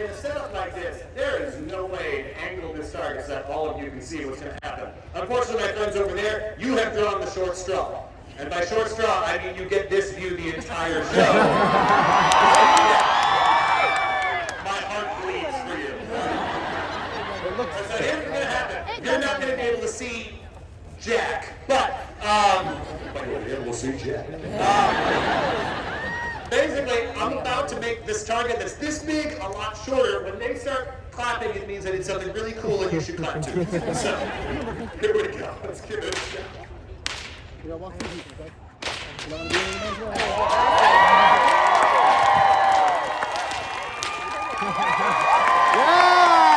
in a setup like this, there is no way to angle this target so that all of you can see what's going to happen. Unfortunately, my friends over there, you have drawn the short straw. And by short straw, I mean you get this view the entire show. My heart bleeds for you. So here's what's going to happen. You're not going to be able to see Jack, but you'll be able to see Jack. Basically, I'm about to make this target that's this big a lot shorter. When they start clapping, it means I did something really cool and you should clap too. So, here we go. Let's give it a shot.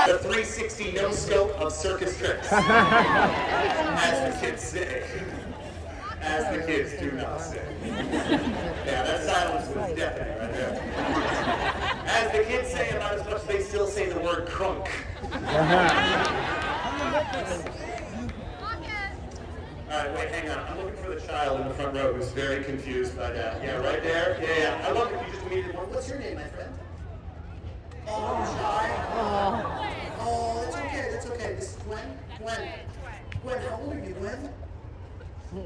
The 360 no scope of circus tricks. As the kids say. As the kids do not say. Yeah, that silence was deafening right there. As the kids say about as much as they still say the word crunk. Alright, wait, hang on. I'm looking for the child in the front row who's very confused by that. Yeah, right there? Yeah. I love it if you just immediately went, what's your name, my friend? Oh, I'm shy. Oh, it's okay, that's okay. This is Gwen. Gwen, how old are you, Gwen?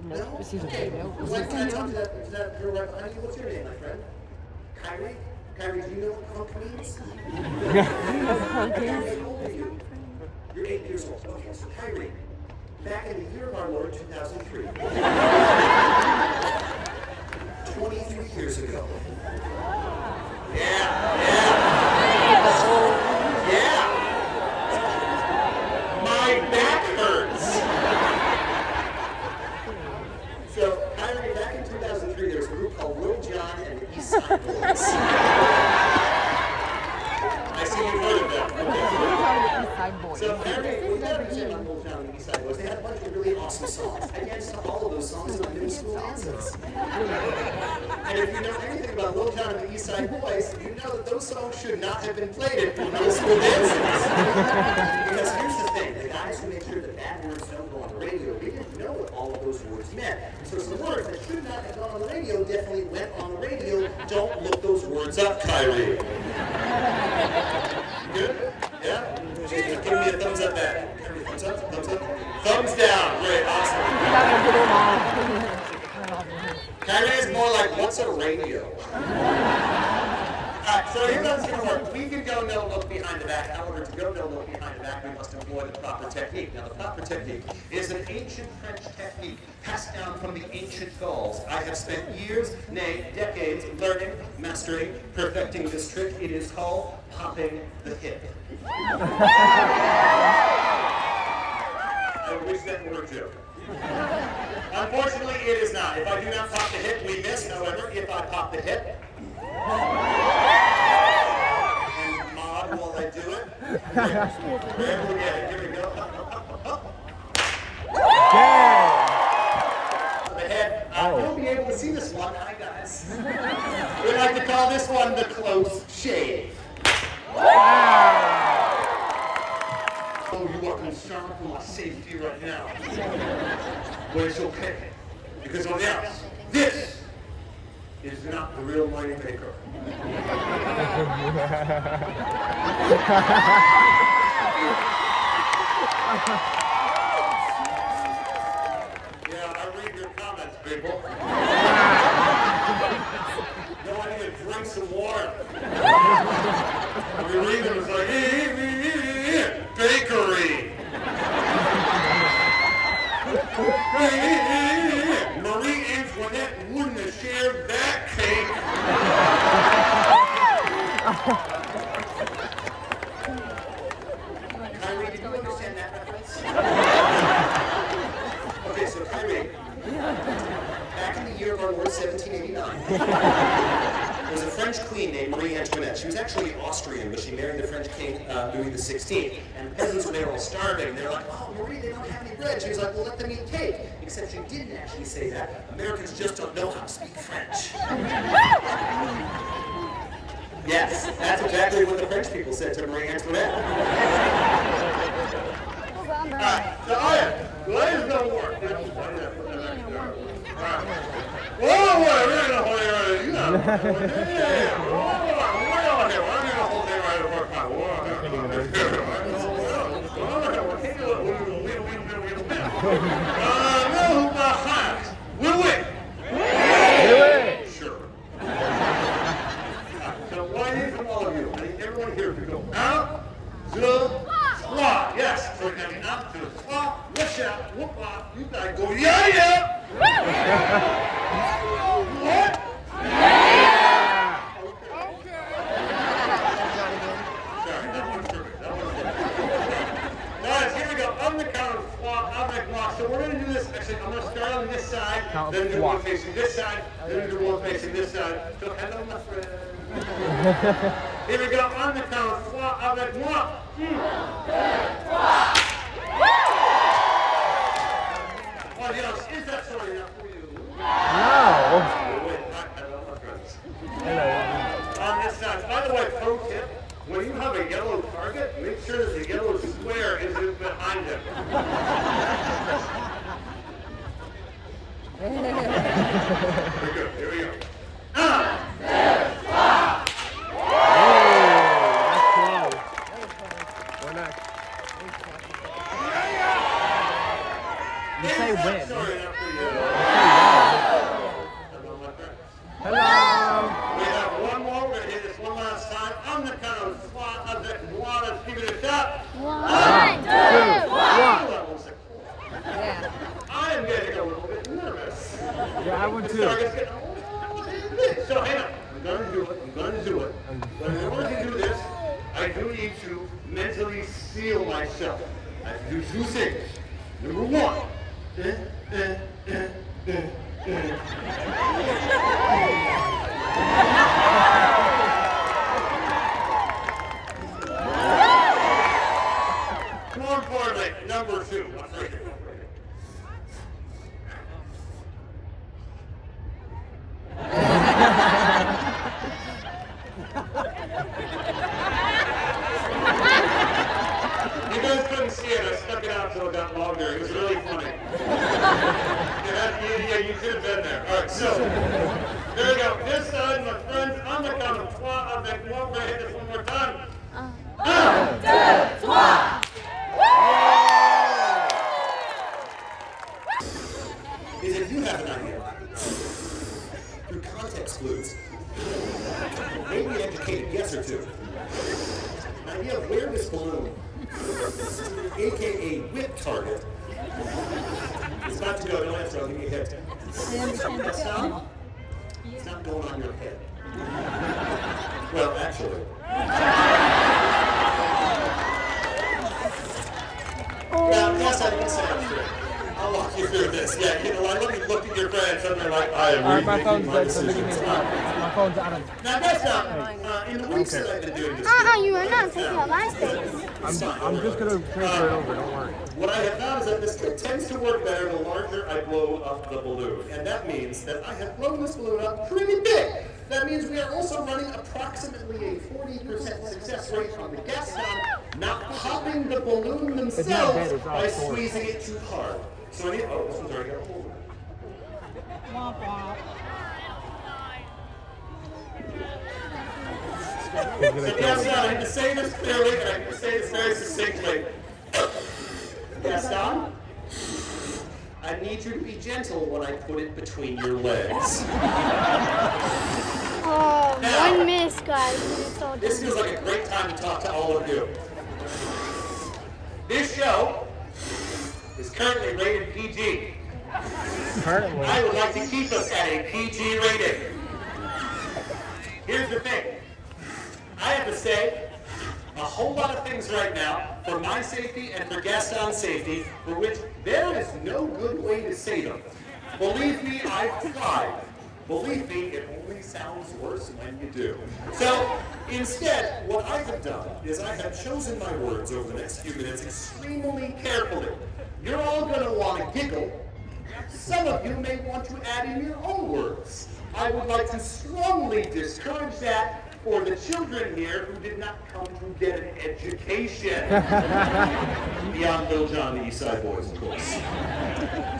No? Okay. Gwen, can I talk to that girl right behind you? What's your name, my friend? Kyrie? Kyrie, do you know what crunk means? Kyrie, how old are you? You're 8 years old. Okay, so Kyrie, back in the year of our Lord, 2003. 23 years ago. Yeah. My back hurts. So, Kyrie, back in 2003, there was a group called Lil Jon and the East Side Boys. I see you've heard of them. Okay. So, Kyrie, we got to pretend on Lil Jon and the East Side Boys. They had a bunch of really awesome songs. I danced to all of those songs in my middle school dances. And if you know anything about Lil Jon and the East Side Boys, you know that those songs should not have been played at middle school dances. Because here's the thing, the guys who make sure that bad words don't go on the radio, they didn't know what all of those words meant. So some words that should not have gone on the radio definitely went on the radio. Don't look those words up, Kyrie. Good? Yeah? Give me a thumbs up back. Thumbs up? Thumbs up? Thumbs down. Great, awesome. Kyrie is more like, what's a radio? Alright, so here's how it's going to work. We can go no look behind the back. However, to go no look behind the back, we must employ the proper technique. Now, the proper technique is an ancient French technique passed down from the ancient Gauls. I have spent years, nay, decades, learning, mastering, perfecting this trick. It is called popping the hip. I wish that were a joke. Unfortunately, it is not. If I do not pop the hip, we miss. However, if I pop the hip, and mod while I do it, wherever we get it. Here we go. The head. You'll be able to see this one. Hi, guys. We like to call this one the close shave. Oh, you are concerned for my safety right now. But it's okay. Because on the outs, this is not the real money maker. Yeah, I read your comments, people. No, I need to drink some water. We read them, it's like, bakery. Marie Antoinette wouldn't have shared that cake. Kyrie, did you understand that reference? Okay, so Kyrie, back in the year of our Lord 1789, there was a French queen named Marie Antoinette. She was actually Austrian, but she married the French king, Louis XVI. And the peasants, when they were all starving, they were like, oh, Marie, they don't have any bread. She was like, well, let them eat cake. Except she didn't actually say that. Americans just don't know how to speak French. Yes, that's exactly what the French people said to Marie Antoinette. Alright, so ladies don't work. Whoa, we're gonna hold it right. You know. Yeah. We're going here. We're gonna hold it right over. everyone here, we go out, the squat. Yes, so we're going out to the squat, wish out, whoop up. You guys go, yeah, yeah. What? On the count of squat, on the block. So we're going to do this. Actually, I'm going to start on this side, then do one facing this side, then do one facing this side. So hello, my friend. Here we go. On the count of squat, avec moi. Well, you know, is that story enough for you? No. Wait, hello, my friends. Hello. On this side. By the way, pro tip. When you have a yellow target, make sure that the yellow square isn't behind it. Very good. Here we go. That's close. We're next. You say win. Sorry, not for you. Hello, my friend. Hello. We have one more. We're going to hit this one last time. On the count of squat, of the one, let's give it a shot. 1, 2, 1. Yeah. I am getting a little bit nervous. Yeah, I would The too. target's getting a little bit. So hang on. I'm going to do it. I'm going to do it. But in order to do this, I do need to mentally seal myself. I have to do two things. Number one. More importantly, number two. What's right here? You guys couldn't see it. I stuck it out so it got longer. It was really funny. Yeah, you could have been there. All right, so there we go. This side, my friends, on the count of 3, I'll make one. We're going to hit this one more time. 1, 2, 3. Is if you have an idea through context clues, maybe an educated guess or two, an idea of where this balloon, aka whip target, is about to go. Don't answer, I'll give you a hint. It's not going on your head. Well, actually. Now, yes, I didn't say I'm sure. I'll walk you through this. Yeah, you know, I look at your friends and they're like, I am Alright, my rethinking phone's my dead, so give me decisions. my phone's out of. Now, that's not, in the weeks that I've been doing this. You are not taking your license. I'm just gonna transfer it over. Don't worry. What I have found is that this tends to work better the larger I blow up the balloon. And that means that I have blown this balloon up pretty big. That means we are also running approximately a 40% success rate on the gas sound, not popping the balloon themselves by squeezing it too hard. So I need, oh, this one's already got a hole. So Gaston, I need to say this clearly, and I need to say this very succinctly. Gaston, I need you to be gentle when I put it between your legs. Oh, Now, one miss, guys. This feels like a great time to talk to all of you. This show is currently rated PG. Currently. I would like to keep us at a PG rating. Here's the thing. I have to say a whole lot of things right now for my safety and for Gaston's safety for which there is no good way to say them. Believe me, I've tried. Believe me, it only sounds worse when you do. So, instead, what I have done is I have chosen my words over the next few minutes extremely carefully. You're all going to want to giggle. Some of you may want to add in your own words. I would like to strongly discourage that for the children here who did not come to get an education. Beyond Little John and the East Side Boys, of course.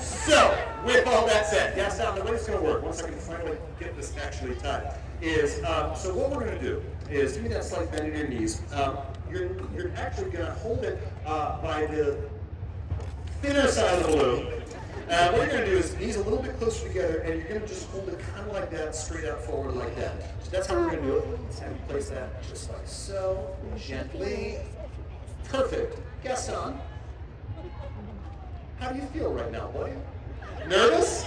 So, with all that said, Gaston, the way it's going to work, once I can finally get this actually tied, is, so what we're going to do is, give me that slight bend in your knees. You're actually going to hold it by the thinner side of the balloon, What you're going to do is knees a little bit closer together, and you're going to just hold it kind of like that, straight out forward like that. So that's how we're going to do it. Let's have you place that just like so, gently. Perfect. Gaston, how do you feel right now, boy? Nervous?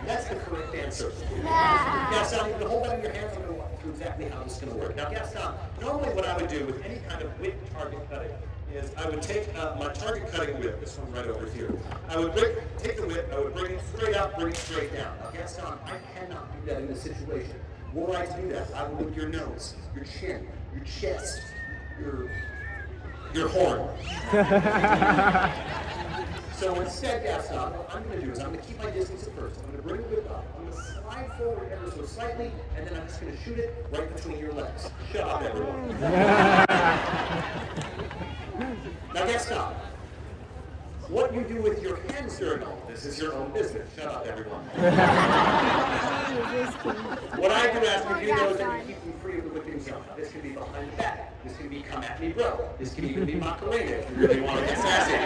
That's the correct answer. Gaston, you're going to hold that in your hands. I'm going to walk through exactly how this is going to work. Now, Gaston, normally what I would do with any kind of whip target cutting is I would take my target cutting whip, this one right over here. I would take the whip, I would bring it straight up, bring it straight down. Now, Gaston, I cannot do that in this situation. Were I to do that, I would look at your nose, your chin, your chest, your horn. So instead, Gaston, what I'm going to do is I'm going to keep my distance at first. I'm going to bring the whip up. I'm going to slide forward ever so slightly, and then I'm just going to shoot it right between your legs. Shut up, everyone. Now, Gaston, what you do with your hands during all this is your own business. Shut up, everyone. What I do ask you to do, though, is that you keep them free of the whipping zone. This can be behind the back. This can be come at me, bro. This can even be Macarena if you really want to get sassy.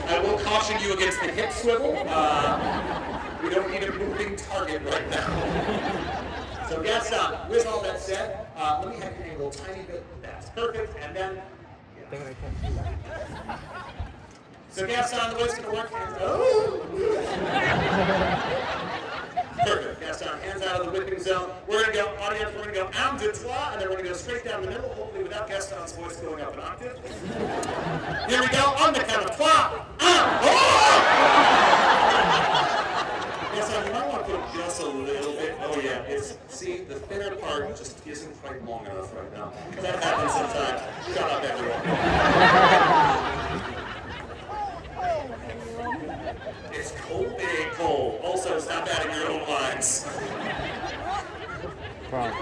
I will caution you against the hip swivel. We don't need a moving target right now. So, Gaston, with all that said, let me have you angle a tiny bit. That's perfect. And then, so Gaston, the way it's going to work is, perfect. Gaston, hands out of the whipping zone. We're going to go, audience, we're going to go un, deux, trois, and then we're going to go straight down the middle, hopefully without Gaston's voice going up an octave. Here we go, on the count of trois, un, Gaston, you might want to put just a little bit, oh yeah, see, the thinner part just isn't quite long enough right now. That happens sometimes. Shut up, everyone. It's cold, it ain't cold. Also, stop adding your own lines. Wow.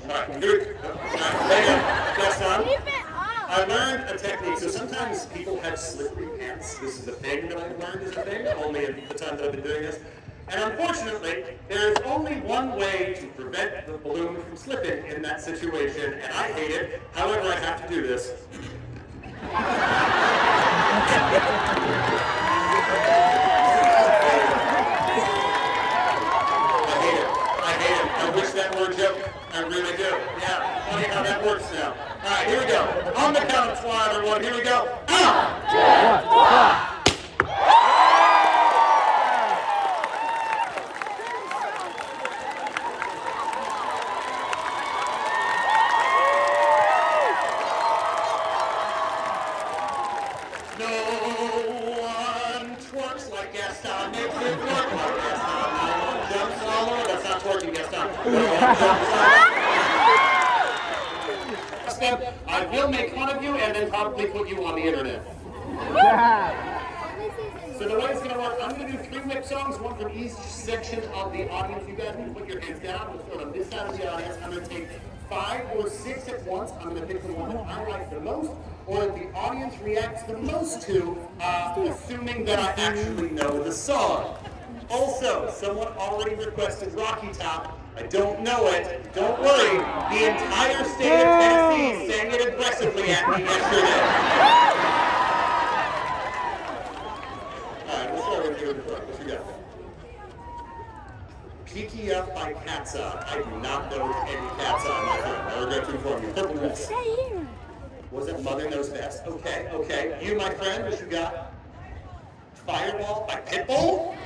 Alright, here we go. Gaston, I learned a technique. So sometimes people have slippery pants. This is a thing that I've learned is a thing, only in the time that I've been doing this. And unfortunately, there is only one way to prevent the balloon from slipping in that situation, and I hate it. However, I have to do this. I hate it. I wish that were a joke. I really do. Yeah, funny how that works now. All right, here we go. On the count of 5, everyone. Here we go. 1, 2, 3. I will make fun of you and then probably put you on the internet. So the way it's going to work, I'm going to do 3 whip songs, one from each section of the audience. You guys can put your hands down. Let's go on this side of the audience. I'm going to take 5 or 6 at once. I'm going to pick the one that I like the most, or that the audience reacts the most to, assuming that I actually know the song. Also, someone already requested Rocky Top. I don't know it. Don't worry. The entire state of Tennessee sang it aggressively at me yesterday. All right, let's start with you in the front. What you got? Peeky Up by Cat's Eye. I do not know any Cat's Eye, my friend. I regret to inform you. Purple Dress. Was it Mother Knows Best? Okay, okay. You, my friend, what you got? Fireball by Pitbull?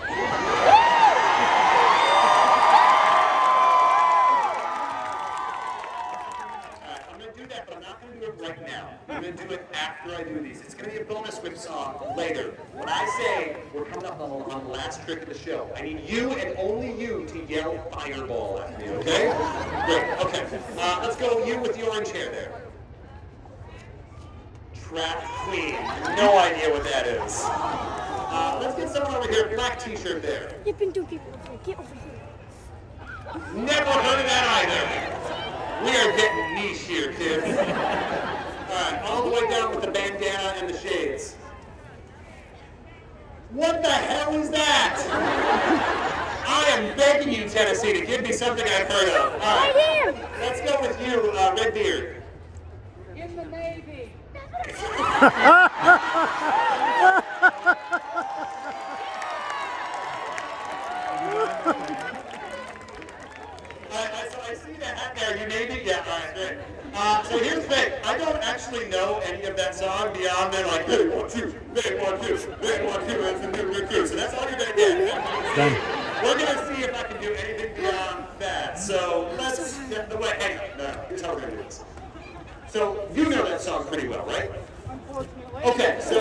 Right now. I'm going to do it after I do these. It's going to be a bonus whip song later. When I say we're coming up on the last trick of the show, I need you and only you to yell fireball at me, okay? Great, okay. Let's go you with the orange hair there. Trap Queen. No idea what that is. Let's get someone over here, black t-shirt there. Get over here. Never heard of that either. We are getting niche here, kids. Alright, all the way down with the bandana and the shades. What the hell is that? I am begging you, Tennessee, to give me something I've heard of. Alright, let's go with you, Red Beard. In the Navy. So I see the hat there. You named it? Yeah, all right, great. So here's the thing. I don't actually know any of that song beyond then, like, they want you, they want you, they want you, as a new recruit. So that's all you're going to get. Done. We're going to see if I can do anything beyond that. So let's, wait, hang on. No, here's how we're going to do this. So you know that song pretty well, right? Okay, so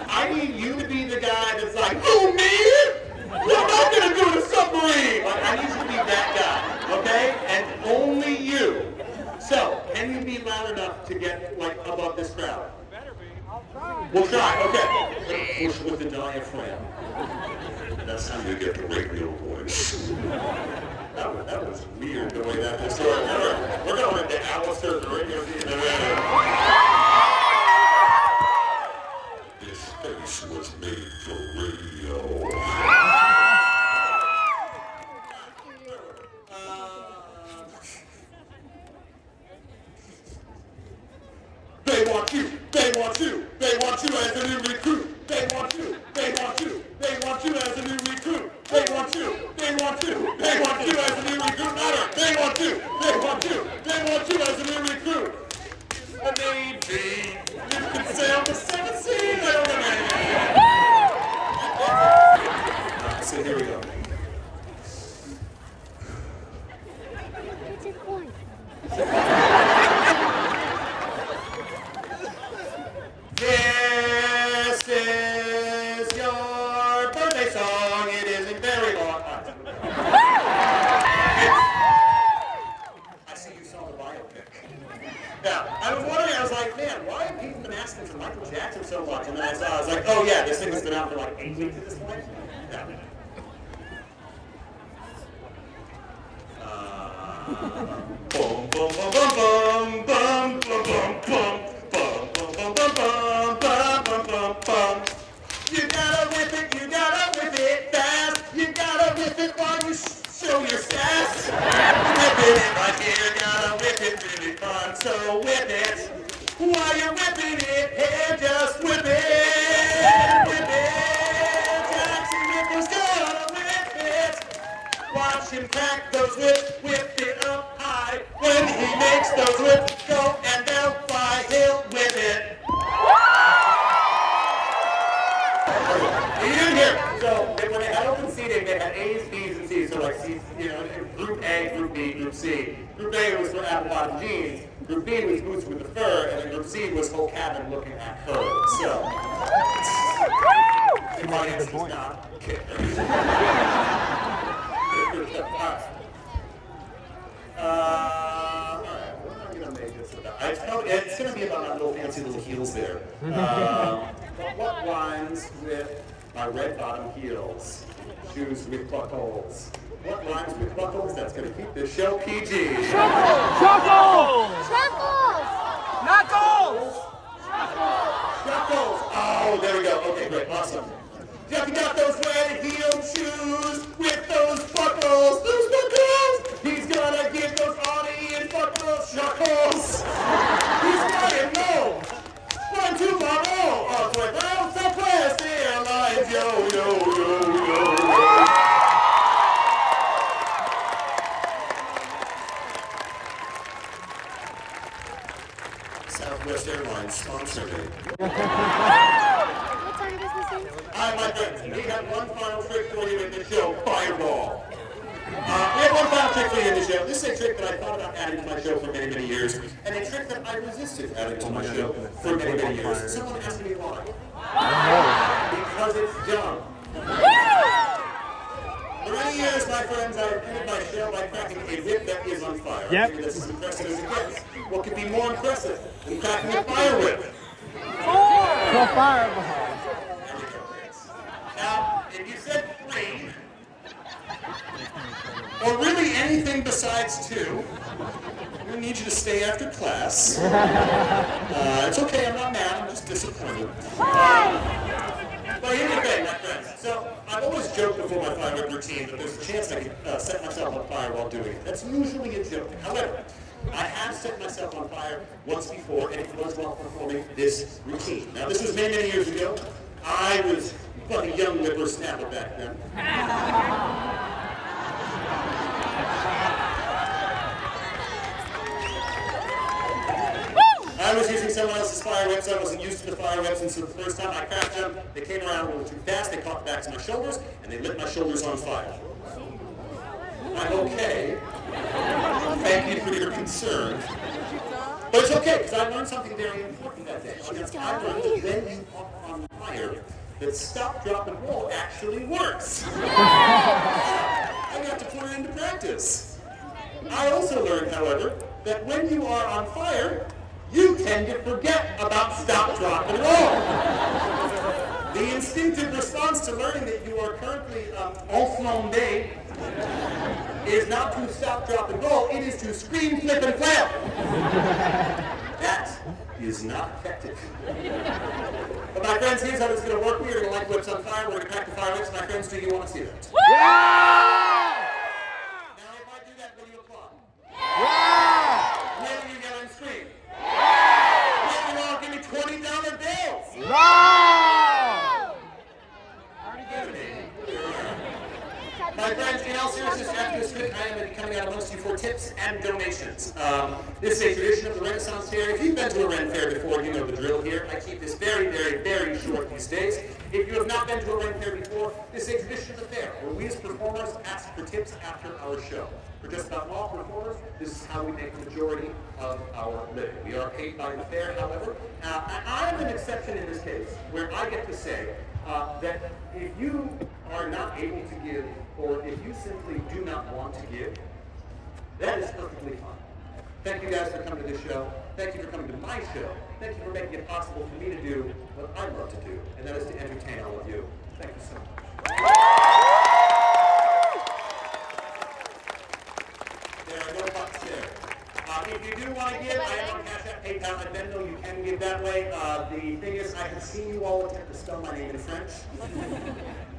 I need you to be the guy that's like, oh man! What am I gonna do in a submarine? Like, I need you to be that guy, okay? And only you. So, can you be loud enough to get, like, above this crowd? We'll try, okay. Push with the diaphragm. That's how you get the radio voice. That was weird the way that was going. We're going into Alistair, the radio DJ. This space was made for radio. They want you, they want you, they want you as a new recruit. They want you, they want you, they want you as a new recruit. They want you, they want you, they want you as a new recruit. Louder. They want you, they want you, they want you as a new recruit. And maybe you can sail the seven seas. So here we go. What's your point? This is your birthday song. It isn't very long. I see you saw the biopic. Yeah, I was wondering, I was like, man, why have people been asking for Michael Jackson so much? And then I was like, oh yeah, this thing has been out for like 8 weeks at this point. Yeah. Boom, boom, boom, boom, boom, boom, boom, boom, boom, boom, boom, boom, boom, boom, boom, boom. You gotta whip it fast. You gotta whip it while you show your sass. Whip it right here, gotta whip it really fun. So whip it while you're whipping it, and just whip it, whip it. Jackson Whipple's gonna whip it. Watch him crack those whips, whip it up high. When he makes those whips go and they'll fly, he'll whip it. You didn't hear. So when they had open seating, they had A's, B's, and C's. So like C's, you know, Group A, Group B, Group C. Group A was for apple bottom jeans. Group B was boots with the fur, and then Group C was whole cabin looking at her. So the audience does not care. Alright, what am I gonna make this about? It's gonna be about my little fancy little heels there. But what rhymes with my red bottom heels? Shoes with buckles. What rhymes with buckles? That's gonna keep this show PG. Chuckles! Chuckles! Knuckles! Buckles! Oh, there we go. Okay, great, awesome. Jeff, you got those red heel shoes with those buckles. Those buckles! He's gonna give those audience buckles chuckles. He's flying low. 1, 2, 5, oh, it's like round Southwest Airlines. Yo, yo, yo, yo. Southwest Airlines sponsor me. What time is this? All right, my friends, we have one final trick for you in the show, Fireball. We have one final trick for you in the show. This is a trick that I thought about adding to my show for many, many years, and a trick that I resisted adding to my show for many, many years. Someone asked me why. Because it's dumb. For many years, my friends, I ended my show by cracking a whip that is on fire. Yep. I figured that's as impressive as it gets. What could be more impressive than cracking a fire whip? So fireball. Now, if you said 3, or really anything besides 2, I'm going to need you to stay after class. It's okay, I'm not mad, I'm just disappointed. But here's the thing, my friends. So, I've always joked before my fire whip routine that there's a chance I could set myself on fire while doing it. That's usually a joke. However, I have set myself on fire once before, and it was while performing this routine. Now, this was many, many years ago. I was but a young whippersnapper back then. I was using someone else's fire whips. I wasn't used to the fire whips, and so the first time I cracked them, they came around a little too fast. They caught the backs of my shoulders, and they lit my shoulders on fire. I'm okay. Thank you for your concern. But it's okay, because I learned something very important that day. I learned that when you are on fire, that stop, drop, and roll actually works. I got to put it into practice. I also learned, however, that when you are on fire, you tend to forget about stop, drop, and roll. The instinctive response to learning that you are currently en flambé is not to stop, drop, and roll, it is to scream, flip, and flail. That is not effective. But my friends, here's how this is going to work. We're going to light whips on fire. We're going to crack the fire whips. My friends, do you want to see that? Yeah! Now, if I do that, will you applaud? Yeah! Will you yell and scream? Yeah! Will you all give me $20 bills? No! My friends, in all seriousness, after this script, I am coming out amongst you for tips and donations. This is a tradition of the Renaissance Fair. If you've been to a Ren Fair before, you know the drill here. I keep this very, very, very short these days. If you have not been to a Ren Fair before, this is a tradition of the fair, where we as performers ask for tips after our show. For just about all performers, this is how we make the majority of our living. We are paid by the fair, however. I am an exception in this case, where I get to say that if you are not able to give, or if you simply do not want to give, that is perfectly fine. Thank you guys for coming to this show. Thank you for coming to my show. Thank you for making it possible for me to do what I love to do, and that is to entertain all of you. Thank you so much. There are no bucks there. If you do want to give, I am on Cash App, PayPal, and Venmo. You can give that way. The thing is, I have seen you all attempt to spell my name in French.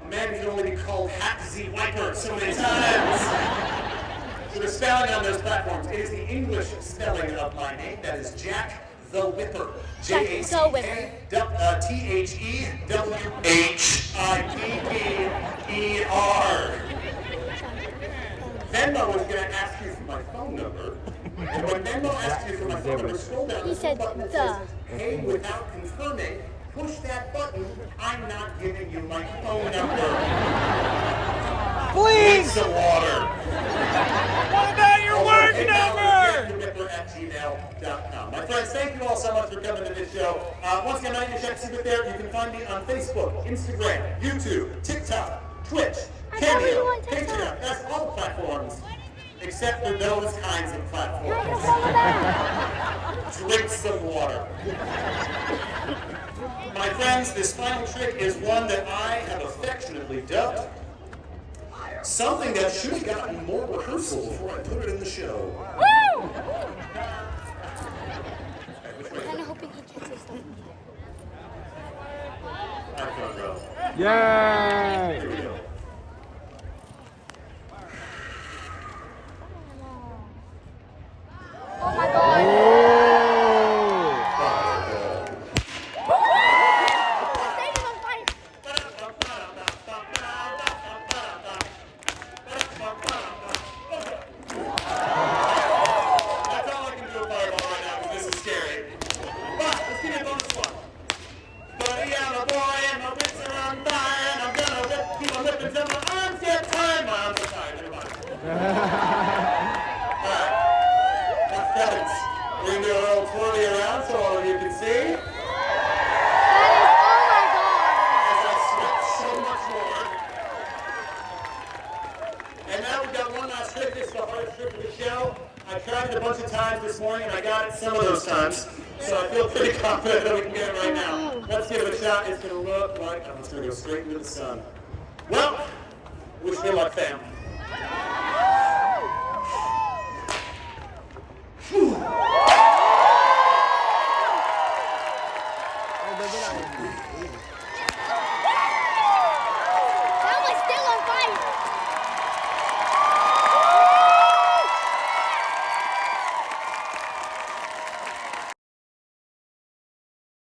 A man can only be called Hack-Z Wiper so many times. So the spelling on those platforms, it is the English spelling of my name. That is Jack the Whipper. T-H-E-W-H-I-P-P-E-R. Venmo was going to ask you for my phone number. And when Venmo asks you for my phone number, scroll down. He said, that says, pay without confirming. Push that button. I'm not giving you my phone number. Please! Drink some water. What about your work number? @gmail.com. My friends, thank you all so much for coming to this show. Once again, my name is Jack Secret there. You can find me on Facebook, Instagram, YouTube, TikTok, Twitch, Cameo, Patreon. That's all the platforms, except for those kinds of platforms. Drink some water. My friends, this final trick is one that I have affectionately dubbed something that should have gotten more rehearsal before I put it in the show. Woo! I'm kind of hoping he catches them. Have fun, bro. Yay! Here we go. Oh my god! It's going to look like, I'm just going to go straight into the sun. Well, wish me luck, fam.